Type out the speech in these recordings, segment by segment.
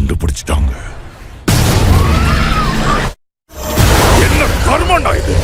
கண்டுபிடிச்சிட்டாங்க. என்ன கர்மண்டா இது?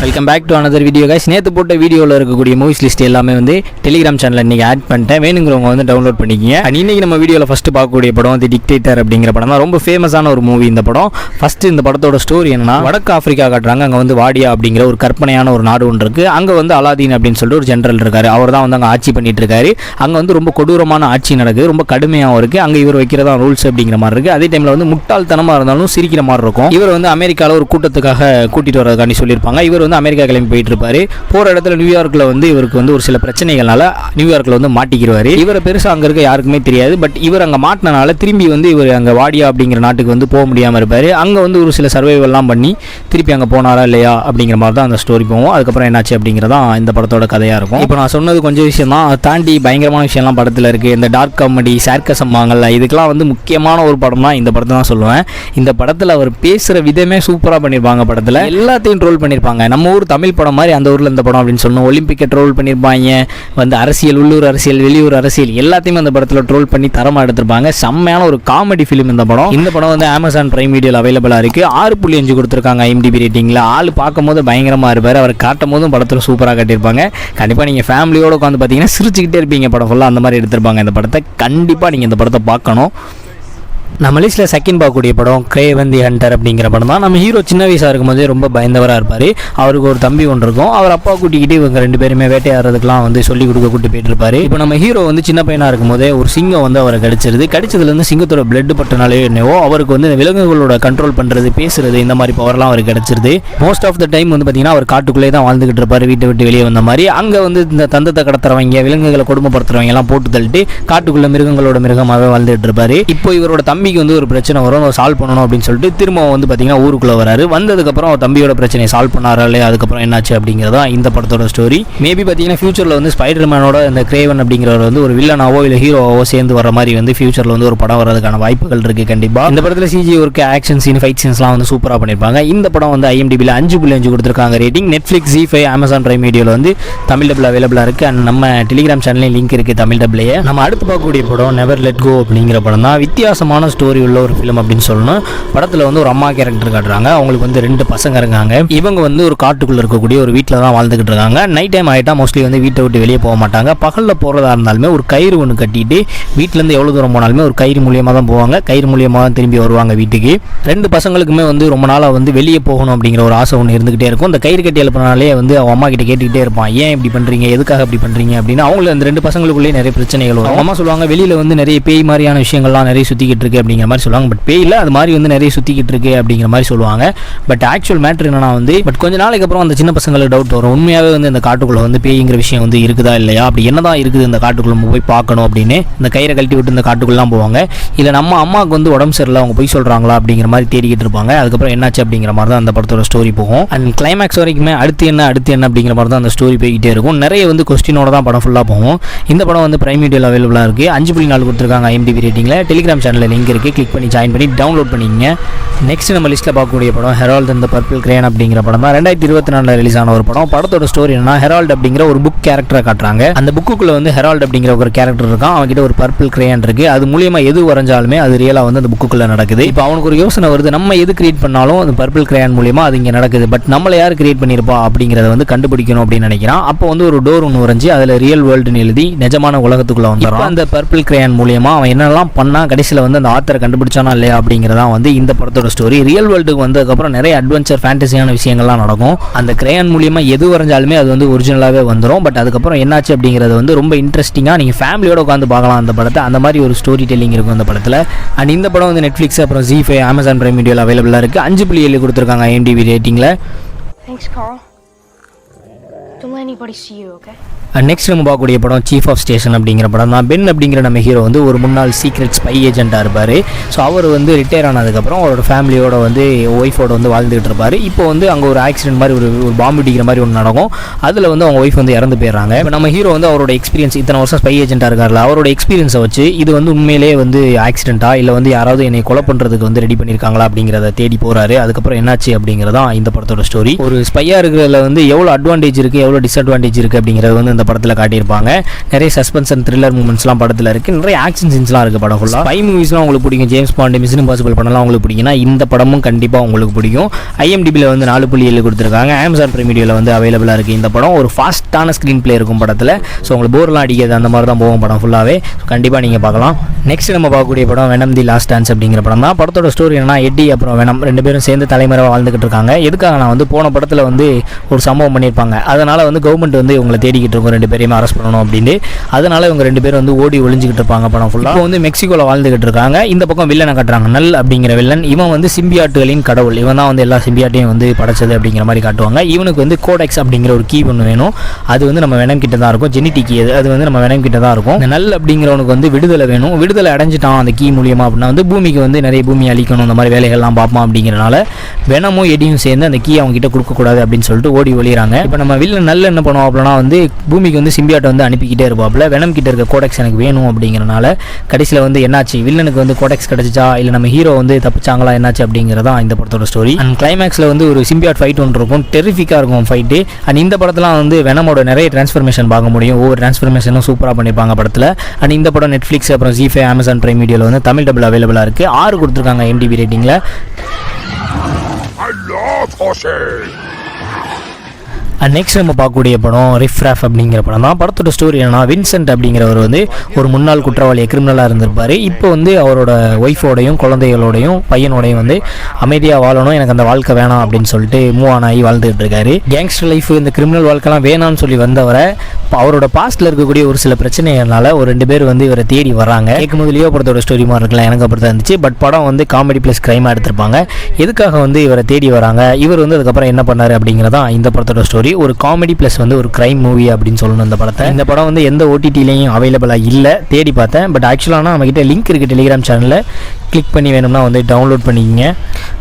Welcome back to another video guys. நேற்று போட்ட வீடியோவில் இருக்கக்கூடிய மூவிஸ் லிஸ்ட் எல்லாமே வந்து டெலிகிராம் சேனலில் இன்றைக்கி ஆட் பண்ணிட்டேன். வேணுங்கிறவங்க வந்து டவுன்லோட் பண்ணிக்கிங்க. அண்ட் இன்றைக்கி நம்ம வீடியோவில் ஃபஸ்ட்டு பார்க்கக்கூடிய படம் தி டிக்டேட்டர் அப்படிங்கிற படம் தான். ரொம்ப ஃபேமஸான ஒரு மூவி இந்த படம். ஃபஸ்ட்டு இந்த படத்தோட ஸ்டோரி என்னன்னா, வடக்கு ஆஃப்ரிக்கா காட்டுறாங்க. அங்கே வந்து வாடியா அப்படிங்கிற ஒரு கற்பனையான ஒரு நாடு ஒன்று இருக்குது. அங்கே வந்து அலாதீன் அப்படின்னு சொல்லிட்டு ஒரு ஜென்ரல் இருக்காரு. அவர் தான் வந்து அங்கே ஆட்சி பண்ணிட்டு இருக்காரு. அங்கே வந்து ரொம்ப கொடூரமான ஆட்சி நடக்குது, ரொம்ப கடுமையாகவும் இருக்குது. அங்கே இவர் வைக்கிறதா ரூல்ஸ் அப்படிங்கிற மாதிரி இருக்குது. அதே டைமில் வந்து முட்டாள்தனமாக இருந்தாலும் சிரிக்கிற மாதிரி இருக்கும். இவர் வந்து அமெரிக்காவில் ஒரு கூட்டத்துக்காக கூட்டிகிட்டு வரதுக்காண்டி சொல்லியிருப்பாங்க. இவர் வந்து அமெரிக்கா கிளம்பி போயிட்டு இருப்பாரு. போற இடத்துல நியூயார்க்ல வந்து இவருக்கு வந்து ஒரு சில பிரச்சனைகள்னால நியூயார்க்ல வந்து மாட்டிக்கிறாரு. இவரை பெருசா அங்க இருக்க யாருக்குமே தெரியாது. பட் இவர் அங்க மாட்டினால திரும்பி வந்து இவர் அங்க வாடியா அப்படிங்கிற நாட்டுக்கு வந்து போக முடியாம இருப்பாரு. அங்க வந்து ஒரு சில சர்வைவல்லாம் பண்ணி திருப்பி அங்க போனாரா இல்லையா அப்படிங்கிற மாதிரி தான் அந்த ஸ்டோரி போகும். அதுக்கப்புறம் என்னாச்சு அப்படிங்கிறதா இந்த படத்தோட கதையா இருக்கும். இப்போ நான் சொன்னது கொஞ்சம் விஷயம் தான், தாண்டி பயங்கரமான விஷயம்லாம் படத்துல இருக்கு. இந்த டார்க் காமெடி, சார்கசம் வாங்கல, இதுக்கெல்லாம் வந்து முக்கியமான ஒரு படம் தான் இந்த படத்தை தான் சொல்லுவேன். இந்த படத்துல அவர் பேசுற விதமே சூப்பரா பண்ணிருப்பாங்க. படத்துல எல்லாத்தையும் ட்ரோல் பண்ணிருப்பாங்க. நம்ம ஊர் தமிழ் படம் மாதிரி அந்த ஊரில் இந்த படம் அப்படின்னு சொல்லணும். ஒலிம்பிக்கை ட்ரோல் பண்ணியிருப்பாங்க, வந்து அரசியல், உள்ளூர் அரசியல், வெளியூர் அரசியல் எல்லாத்தையுமே அந்த படத்தில் ட்ரோல் பண்ணி தரமாக எடுத்திருப்பாங்க. செம்மையான ஒரு காமெடி ஃபிலிம் இந்த படம். இந்த படம் வந்து Amazon Prime Videoல அவைலபிளாக இருக்குது. 6.5 கொடுத்துருக்காங்க IMDb ரேட்டிங்கில். ஆள் பார்க்கும் போது பயங்கரமாக இருப்பார், அவர் காட்டும் போதும் படத்தில் சூப்பராக காட்டியிருப்பாங்க. கண்டிப்பாக நீங்கள் ஃபேமிலியோடு உட்காந்து பார்த்தீங்கன்னா சிரிச்சுக்கிட்டே இருப்பீங்க. படம் ஃபுல்லாக அந்த மாதிரி எடுத்திருப்பாங்க. இந்த படத்தை கண்டிப்பாக நீங்கள் இந்த படத்தை பார்க்கணும். நம்ம லிஸ்ட்டில் செகண்ட் பார்க்கக்கூடிய படம் கிரேவன் தி ஹண்டர் அப்படிங்கிற படம் தான். நம்ம ஹீரோ சின்ன வயசாக இருக்கும்போதே ரொம்ப பயந்தவராக இருப்பார். அவருக்கு ஒரு தம்பி ஒன்று இருக்கும். அவர் அப்பா கூட்டிக்கிட்டு இவங்க ரெண்டு பேருமே வேட்டையாடுறதுக்குலாம் வந்து சொல்லிக் கொடுக்க கூட்டு போயிட்டு இருப்பாரு. இப்போ நம்ம ஹீரோ வந்து சின்ன பையனாக இருக்கும்போதே ஒரு சிங்கம் வந்து அவரை கடிச்சிருது. கடிச்சதுலேருந்து சிங்கத்தோட பிளட் பட்டனாலே என்னவோ அவருக்கு வந்து விலங்குகளோட கண்ட்ரோல் பண்ணுறது, பேசுறது, இந்த மாதிரி பவர்லாம் அவருக்கு கிடச்சிருது. மோஸ்ட் ஆஃப் த டைம் வந்து பார்த்தீங்கன்னா அவர் காட்டுக்குள்ளே தான் வாழ்ந்துகிட்டு இருப்பார், வீட்டை விட்டு வெளியே வந்த மாதிரி. அங்கே வந்து இந்த தந்தத்தை கடத்துறவங்க, விலங்குகளை கொடுமைப்படுத்துறவங்க எல்லாம் போட்டு தள்ளிட்டு காட்டுக்குள்ளே மிருகங்களோட மிருகமாகவே வாழ்ந்துட்டு இருப்பாரு. இப்போ இவரோட தம்பிக்கு வந்து ஒரு பிரச்சனை வரும், சால்வ் பண்ணணும் அப்படின்னு சொல்லிட்டு திரும்ப வந்து பார்த்தீங்கன்னா ஊருக்குள்ள வராரு. வந்ததுக்கப்புறம் அவர் தம்பியோட பிரச்சனையை சால்வ் பண்ணாரா இல்லையா, அதுக்கப்புறம் என்னாச்சு அப்படிங்கிறதா இந்த படத்தோட ஸ்டோரி. மேபி பார்த்தீங்கன்னா ஃபியூச்சரில் வந்து ஸ்பைடர்மேனோட இந்த கிரேவன் அப்படிங்கிறவர் வந்து ஒரு வில்லனாவோ இல்லை ஹீரோவோ சேர்ந்து வர மாதிரி வந்து ஃபியூச்சரில் வந்து ஒரு படம் வரதுக்கான வாய்ப்புகள் இருக்குது கண்டிப்பாக. இந்த படத்தில் CG work, action scene, fight சீன்ஸ்லாம் வந்து சூப்பராக பண்ணியிருப்பாங்க. இந்த படம் வந்து IMDbல 5.5 கொடுத்துருக்காங்க rating. Netflix, Zee5, Amazon Prime Videoல வந்து தமிழ் டபிள் அவைலபிளாக இருக்குது. அண்ட் நம்ம டெலிகிராம் சேனல்லையும் லிங்க் இருக்குது தமிழ் டபிள்லேயே. நம்ம அடுத்து பார்க்கக்கூடிய படம் நெவர் லெட் கோ அப்படிங்கிற படம் தான். வித்தியாசமான ஸ்டோரி உள்ள ஒரு ஃபிலிம் அப்படின்னு சொல்லணும். படத்தில் வந்து ஒரு அம்மா கேரக்டர் காட்டுறாங்க. அவங்களுக்கு வந்து 2 பசங்க இருக்காங்க. இவங்க வந்து ஒரு காட்டுக்குள்ளே இருக்கக்கூடிய ஒரு வீட்டில் தான் வாழ்ந்துகிட்டு இருக்காங்க. நைட் டைம் ஆகிட்டா மோஸ்ட்லி வந்து வீட்டை விட்டு வெளியே போக மாட்டாங்க. பகலில் போகிறதா இருந்தாலுமே ஒரு கயிறு ஒன்று கட்டிட்டு வீட்டிலேருந்து எவ்வளோ தூரம் போனாலுமே ஒரு கயிறு மூலியமாக தான் போவாங்க. கயிறு மூலியமாக தான் திரும்பி வருவாங்க வீட்டுக்கு. 2 பசங்களுக்குமே வந்து ரொம்ப நாளாக வந்து வெளியே போகணும் அப்படிங்கிற ஒரு ஆசை ஒன்று இருந்துகிட்டே இருக்கும். இந்த கயிறு கட்டி எழுப்பினாலே வந்து அவங்க அம்மா கிட்ட கேட்டுக்கிட்டே இருப்பான், ஏன் இப்படி பண்ணுறீங்க, எதுக்காக இப்படி பண்ணுறீங்க அப்படின்னு. அவங்களுக்கு அந்த 2 பசங்களுக்குள்ளேயே நிறைய பிரச்சனைகள் வரும். அம்மா சொல்லுவாங்க, வெளியில் வந்து நிறைய பேய் மாதிரியான விஷயங்கள்லாம் நிறைய சுற்றிக்கிட்டு இருக்கு அப்படிங்கிற மாதிரி சொல்லுவாங்க. பட் பேய் இல்லை, அது மாதிரி வந்து நிறைய சுற்றிக்கிட்டு இருக்கு அப்படிங்கிற மாதிரி சொல்லுவாங்க. பட் ஆக்சுவல் மேட்ரு என்னன்னா வந்து கொஞ்ச நாளைக்கு அப்புறம் அந்த சின்ன பசங்களுக்கு டவுட் வரும், உண்மையாகவே வந்து இந்த காட்டுக்குள்ளே வந்து பேய்ங்கிற விஷயம் வந்து இருக்குதா இல்லையா, அப்படி என்னதான் இருக்குது இந்த காட்டுக்குள்ளே நம்ம போய் பார்க்கணும் அப்படின்னு இந்த கயிறை கழட்டி விட்டு இந்த காட்டுக்குள்ளலாம் போவாங்க. இல்லை நம்ம அம்மாவுக்கு வந்து உடம்பு சரியில்லை, அவங்க போய் சொல்கிறாங்களா அப்படிங்கிற மாதிரி தேடிக்கிட்டு இருப்பாங்க. அதுக்கப்புறம் என்னாச்சு அப்படிங்கிற மாதிரி தான் அந்த படத்தோட ஸ்டோரி போகும். அண்ட் கிளைமேக்ஸ் வரைக்குமே அடுத்து என்ன அப்படிங்கிற மாதிரி தான் அந்த ஸ்டோரி போய்கிட்டே இருக்கும். நிறைய வந்து கொஸ்டினோட தான் படம் ஃபுல்லாக போகும். இந்த படம் வந்து Prime Videoல அவைலபிளாக இருக்குது. 5.4 கொடுத்துருக்காங்க IMDb ரேட்டிங்கில். டெலிகிராம் சேனலில் லிங்க் இருக்குது, கிளிக் பண்ணி ஜாயின் பண்ணி டவுன்லோட் பண்ணிங்க. நெக்ஸ்ட் நம்ம லிஸ்ட்டில் பார்க்கக்கூடிய படம் Harold and the Purple Crayon அப்படிங்கிற படம் தான். 2024 ரிலீஸ் ஆன ஒரு படம். படத்தோட ஸ்டோரி என்னன்னா, ஹெரால்ட் அப்படிங்கிற ஒரு புக் கேரக்டரை காட்டுறாங்க. அந்த புக்குக்குள்ள வந்து ஹெரால்ட் அப்படிங்கிற ஒரு கேரக்டர் இருக்கான். அவன்கிட்ட ஒரு பர்பிள் கிரேன் இருக்கு. அது மூலியமா எது வரைஞ்சாலுமே அது ரியலா வந்து அந்த புக்குக்குள்ள நடக்குது. இப்போ அவனுக்கு ஒரு யோசனை வருது, நம்ம எது கிரியேட் பண்ணாலும் அந்த பர்பிள் கிரேன் மூலியமா அது இங்கே நடக்குது. பட் நம்மளை யார் கிரியேட் பண்ணியிருப்பா அப்படிங்கிறத வந்து கண்டுபிடிக்கணும் அப்படின்னு நினைக்கிறான். அப்போ வந்து ஒரு டோர் ஒன்று வரைஞ்சி அதில் ரியல் வேர்ல்டுன்னு எழுதி நிஜமான உலகத்துக்குள்ள வந்துடும். அந்த பர்பிள் கிரேன் மூலியமா அவன் என்னெல்லாம் பண்ணா கடைசியில் வந்து அந்த ஆத்தரை கண்டுபிடிச்சானா இல்லையா அப்படிங்கிறதா வந்து இந்த படத்தோட ஸ்டோரி. ரியல் வேர்ல்டுக்கு வந்ததுக்கப்புறம் நிறைய அட்வென்ச்சர் ஃபேண்டசியான விஷயங்கள்லாம் நடக்கும். அந்த கிரேயன் மூலியமா எது வரைஞ்சாலுமே அது வந்து ஒரிஜினலாகவே வந்துடும். பட் அதுக்கப்புறம் என்னாச்சு அப்படிங்கிறது வந்து ரொம்ப இன்ட்ரெஸ்டிங்காக நீங்கள் ஃபேமிலியோட உட்காந்து பார்க்கலாம் அந்த படத்தை. அந்த மாதிரி ஒரு ஸ்டோரி டெல்லிங் இருக்கும் அந்த படத்தில். அண்ட் இந்த படம் வந்து நெட்ஃப்ளிக்ஸ், அப்புறம் Zee5, Amazon Prime Videoல அவைலபிளாக இருக்குது. 5.7 கொடுத்துருக்காங்க IMDb ரேட்டிங்கில். Thanks, Carl. Don't let anybody see you, okay? Next நம்ம பார்க்கக்கூடிய படம் சீஃப் ஆஃப் ஸ்டேஷன் அப்படிங்கிற படம் தான். பென் அப்படிங்கிற நம்ம ஹீரோ வந்து ஒரு முன்னாள் சீக்ரெட் ஸ்பை ஏஜென்ட்டாக இருப்பார். ஸோ அவர் வந்து ரிட்டையர் ஆனதுக்கப்புறம் அவரோட ஃபேமிலியோட வந்து ஒய்ஃபோட வந்து வாழ்ந்துகிட்டு இருப்பார். இப்போ வந்து அங்கே ஒரு ஆக்சிடென்ட் மாதிரி ஒரு பாம்பு அடிக்கிற மாதிரி ஒன்று நடக்கும். அதில் வந்து அவங்க ஒய்ஃப் வந்து இறந்து போயிடுறாங்க. இப்போ நம்ம ஹீரோ வந்து அவரோட எக்ஸ்பீரியன்ஸ், இத்தனை வருஷம் ஸ்பை ஏஜென்ட்டாக இருக்கார்ல, அவரோட எக்ஸ்பீரியன்ஸை வச்சு இது வந்து உண்மையிலேயே வந்து ஆக்சிடென்ட்டா இல்லை வந்து யாராவது என்னை கொலை பண்ணுறதுக்கு வந்து ரெடி பண்ணியிருக்காங்களா அப்படிங்கிறத தேடி போகிறாரு. அதுக்கப்புறம் என்னாச்சு அப்படிங்கிறதான் இந்த படத்தோட ஸ்டோரி. ஒரு ஸ்பையாக இருக்கிறதுல வந்து எவ்வளோ அட்வான்டேஜ் இருக்குது, எவ்வளோ டிஸ்அட்வான்டேஜ் இருக்குது அப்படிங்கிறது வந்து இந்த படத்தில் காட்டியிருப்பாங்க. நிறைய சஸ்பென்ஸ் அண்ட் த்ரில்லர் மூமெண்ட்ஸ்லாம் படத்தில் இருக்குது. நிறைய ஆக்ஷன் சீன்ஸ்லாம் இருக்குது படம் ஃபுல்லாக. ஸ்பை மூவிஸ்லாம் உங்களுக்கு பிடிக்கும், ஜேம்ஸ் பாண்ட், மிஷன் இம்பாசிபிள் படம்லாம் உங்களுக்கு பிடிக்கும்னா இந்த படமும் கண்டிப்பாக உங்களுக்கு பிடிக்கும். IMDbல வந்து 4.7 கொடுத்துருக்காங்க. அமேசான் பிரைம் வீடியோவில் வந்து அவைலபிளாக இருக்குது. இந்த படம் ஒரு ஃபாஸ்ட்டான ஸ்க்ரீன் பிளே இருக்கும் படத்தில். ஸோ உங்களுக்கு போர்லாம் அடிக்காது, அந்த மாதிரி தான் போகும் படம் ஃபுல்லாகவே. கண்டிப்பாக நீங்கள் பார்க்கலாம். நெக்ஸ்ட் நம்ம பார்க்கக்கூடிய படம் வெனம் தி லாஸ்ட் டான்ஸ் அப்படிங்கிற படம் தான். படத்தோட ஸ்டோரி என்னன்னா, எட்டி அப்புறம் வெனம் 2 பேரும் சேர்ந்து தலைமுறை வாழ்ந்துகிட்டு இருக்காங்க. எதுக்காக நான் வந்து போன படத்தில் வந்து ஒரு சம்பவம் பண்ணியிருப்பாங்க. அதனால் வந்து கவர்மெண்ட் வந்து இவங்களை தேடிக்கிட்டு இருக்கும், 2 பேரையுமே அரெஸ்ட் பண்ணணும் அப்படின்னு. அதனால் இவங்க 2 பேரும் வந்து ஓடி ஒளிஞ்சிக்கிட்டு இருப்பாங்க படம் ஃபுல்லாக. இப்போ வந்து மெக்சிகோவில் வாழ்ந்துகிட்டு இருக்காங்க. இந்த பக்கம் வில்லனை கட்டுறாங்க, நல் அப்படிங்கிற வில்லன். இவன் வந்து சிம்பியாட்டுகளின் கடவுள். இவன் தான் வந்து எல்லா சிம்பியாட்டையும் வந்து படைச்சது அப்படிங்கிற மாதிரி காட்டுவாங்க. இவனுக்கு வந்து கோடெக்ஸ் அப்படிங்கிற ஒரு கீ ஒன்று வேணும். அது வந்து நம்ம வெனம் கிட்ட தான் இருக்கும். ஜெனிட்டிக் கீ அது வந்து நம்ம வெனம் கிட்ட தான் இருக்கும். இந்த நல் அப்படிங்கிறவனுக்கு வந்து விடுதலை வேணும். விடுதலை அடைஞ்சிட்டான் அந்த கீ மூலியமாக அப்படின்னா வந்து பூமிக்கு வந்து நிறைய பூமி அழிக்கணும், அந்த மாதிரி வேலைகள்லாம் பார்ப்பான். அப்படிங்கிறனால வெனமும் எடியும் சேர்ந்து அந்த கீ அவங்க கிட்ட கொடுக்கக்கூடாது அப்படின்னு சொல்லிட்டு ஓடி ஒளிகிறாங்க. இப்போ நம்ம வில்லன் நல்ல என்ன பண்ணுவோம் அப்படின்னா வந்து பூமிக்கு வந்து சிம்பியாட்டை வந்து அனுப்பிக்கிட்டே இருப்பாப்புல. வெனம் கிட்ட இருக்க கோடெக்ஸ் எனக்கு வேணும் அப்படிங்கிறனால கடைசியில் வந்து என்னாச்சு, வில்லனுக்கு வந்து கோடெக்ஸ் கிடச்சிச்சா இல்லை நம்ம ஹீரோ வந்து தப்பிச்சாங்களா என்னாச்சு அப்படிங்கிறதான் இந்த படத்தோட ஸ்டோரி. அண்ட் கிளைமேக்ஸில் வந்து ஒரு சிம்பியாட் ஃபைட் ஒன்று இருக்கும், டெரிஃபிக்காக இருக்கும் ஃபைட்டு. அண்ட் இந்த படத்தில் வந்து வெனமோட நிறைய டிரான்ஸ்ஃபர்மேஷன் பார்க்க முடியும். ஒவ்வொரு டிரான்ஸ்ஃபர்மேஷனும் சூப்பராக பண்ணியிருப்பாங்க படத்தில். அண்ட் இந்த படம் நெட்ஃப்ளிக்ஸ் அப்புறம் ஜி5 அமேசான் பிரைம் வீடியோவில் வந்து தமிழ் டபுள் அவைலபிளாக இருக்குது. 6 கொடுத்துருக்காங்க IMDb ரேட்டிங்கில். I love horses. Next நம்ம பார்க்கக்கூடிய படம் ரிஃப்ராஃப் அப்படிங்கிற படம் தான். படத்தோட ஸ்டோரி என்னன்னா, வின்சென்ட் அப்படிங்கிறவர் வந்து ஒரு முன்னாள் குற்றவாளி, கிரிமினலாக இருந்திருப்பார். இப்போ வந்து அவரோட ஒய்ஃபோடையும் குழந்தைகளோடையும் பையனோடையும் வந்து அமைதியாக வாழணும், எனக்கு அந்த வாழ்க்கை வேணாம் அப்படின்னு சொல்லிட்டு மூவ் ஆன் ஆகி வாழ்ந்துகிட்டு இருக்காரு. கேங்ஸ்டர் லைஃப், இந்த கிரிமினல் வாழ்க்கைலாம் வேணான்னு சொல்லி வந்தவரை அவரோட பாஸ்ட்டில் இருக்கக்கூடிய ஒரு சில பிரச்சனைகள்னால ஒரு 2 பேர் வந்து இவரை தேடி வராங்க. கேட்கும்போது லியோ படத்தோட ஸ்டோரி மாதிரி இருக்கலாம், எனக்கு அப்படி தான் இருந்துச்சு. பட் படம் வந்து காமெடி ப்ளஸ் க்ரைமாக எடுத்திருப்பாங்க. எதுக்காக வந்து இவரை தேடி வராங்க, இவர் வந்து அதுக்கப்புறம் என்ன பண்ணார் அப்படிங்கிறதான் இந்த படத்தோட ஸ்டோரி. ஒரு காமெடி ப்ளஸ் வந்து ஒரு க்ரைம் மூவி அப்படின்னு சொல்லணும் இந்த படத்தை. இந்த படம் வந்து எந்த OTTலையும் அவைலபிளாக இல்லை, தேடி பார்த்தேன். பட் ஆக்சுவலாக நம்மகிட்ட லிங்க் இருக்குது டெலிகிராம் சேனலில், கிளிக் பண்ணி வேணும்னா வந்து டவுன்லோட் பண்ணிக்கிங்க.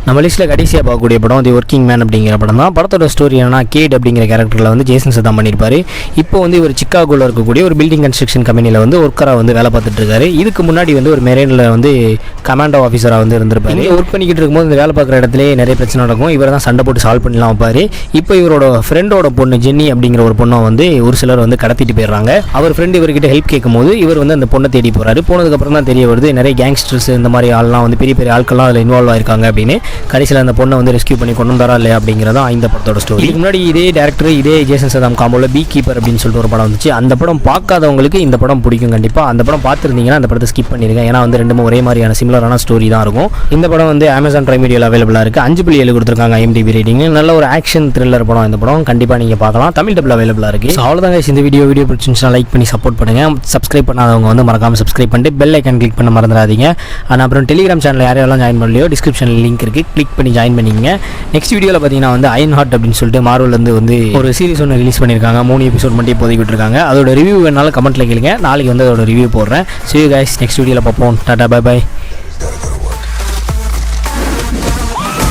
நம்ம லிஸ்ட்டில் கடைசியாக பார்க்கக்கூடிய படம் தி ஒர்க்கிங் மேன் அப்படிங்கிற படம் தான். படத்தோட ஸ்டோரி என்னன்னா, கேட் அப்படிங்கிற கேரக்டரில் வந்து ஜேசன் சதாம் பண்ணியிருப்பாரு. இப்போ வந்து இவர் சிக்காகோவில் இருக்கக்கூடிய ஒரு பில்டிங் கன்ஸ்ட்ரக்ஷன் கம்பெனியில் வந்து ஒர்க்கராக வந்து வேலை பார்த்துட்டு இருக்காரு. இதுக்கு முன்னாடி வந்து ஒரு மெரைனில் வந்து கமாண்டோ ஆஃபீஸராக வந்து இருந்திருப்பாரு. ஒர்க் பண்ணிக்கிட்டு இருக்கும்போது இந்த வேலை பார்க்குற இடத்துல நிறைய பிரச்சனை நடக்கும். இவர் தான் சண்டை போட்டு சால்வ் பண்ணலாம் வைப்பார். இப்போ இவரோட ஃப்ரெண்டோட பொண்ணு ஜென்னி அப்படிங்கிற ஒரு பொண்ணை வந்து ஒரு சிலர் வந்து கடத்திட்டு போயிடுறாங்க. அவர் ஃப்ரெண்டு இவர்கிட்ட ஹெல்ப் கேட்கும்போது இவர் வந்து அந்த பொண்ணை தேடி போகிறாரு. போனதுக்கப்புறம் தான் தெரிய வருது நிறைய கேங்ஸ்டர்ஸ் இந்த மாதிரி ஆள்லாம் வந்து பெரிய பெரிய ஆட்கள்லாம் அதில் இன்வால்வ் ஆயிருக்காங்க அப்படின்னு. கடைசியில் அந்த பொண்ணை வந்து ரெஸ்கியூ பண்ணி கொண்டு வந்தாரா இல்லையா அப்படிங்கிறதான் இந்த படத்தோட ஸ்டோரி. இதுக்கு முன்னாடி இதே டேரக்டர் இதே ஜேசன் சதாம் காம்போல பீ கீப்பர் அப்படின்னு சொல்லிட்டு ஒரு படம் வந்துச்சு. அந்த படம் பார்க்காதவங்களுக்கு இந்த படம் பிடிக்கும் கண்டிப்பாக. அந்த படம் பார்த்துருந்தீங்கன்னா அந்த படத்தை ஸ்கிப் பண்ணிருங்க. ஏன்னா வந்து 2 ஒரே மாதிரியான சிமிலரான ஸ்டோரி தான் இருக்கும். இந்த படம் வந்து அமேசான் பிரைம் வீடியோவில் அவைலபிளாக இருக்குது. 5.7 கொடுத்துருக்காங்க IMDb ரேட்டிங். நல்ல ஒரு ஆக்ஷன் த்ரில்லர் படம். இந்த படம் கண்டிப்பாக நீங்கள் பார்க்கலாம். தமிழ் டபுள் அவைலபிளாக இருக்குது. அவ்வளோதாங்க இந்த வீடியோ பிடிச்சிருந்துச்சுன்னா லைக் பண்ணி சப்போர்ட் பண்ணுங்கள். சப்ஸ்கிரைப் பண்ணாதவங்க வந்து மறக்காமல் சப்ஸ்கிரைப் பண்ணிட்டு பெல் ஐக்கான் கிளிக் பண்ண மறந்துடாதீங்க. ஆனால் அப்புறம் டெலிகிராம் சேனல் யாரெல்லாம் ஜாயின் பண்ணலையோ டிஸ்கிரிப்ஷனில் லிங்க் இருக்குது, கிளிக் பண்ணி ஜாயின் பண்ணிங்க. நெக்ஸ்ட் வீடியோவில் பார்த்தீங்கன்னா வந்து அயன் ஹார்ட் அப்படின்னு சொல்லிட்டு மார்வல்லேருந்து வந்து ஒரு சீரிஸ் ஒன்று ரிலீஸ் பண்ணியிருக்காங்க. 3 எபிசோட் மட்டும் இப்போதைக்கு விட்டுருக்காங்க. அதோட ரிவ்யூ வேணாலும் கமெண்ட்டில் கேளுங்க. நாளைக்கு வந்து அதோட ரிவ்யூ போடுறேன். See you guys, நெக்ஸ்ட் வீடியோவில் பார்ப்போம். Tata, bye by.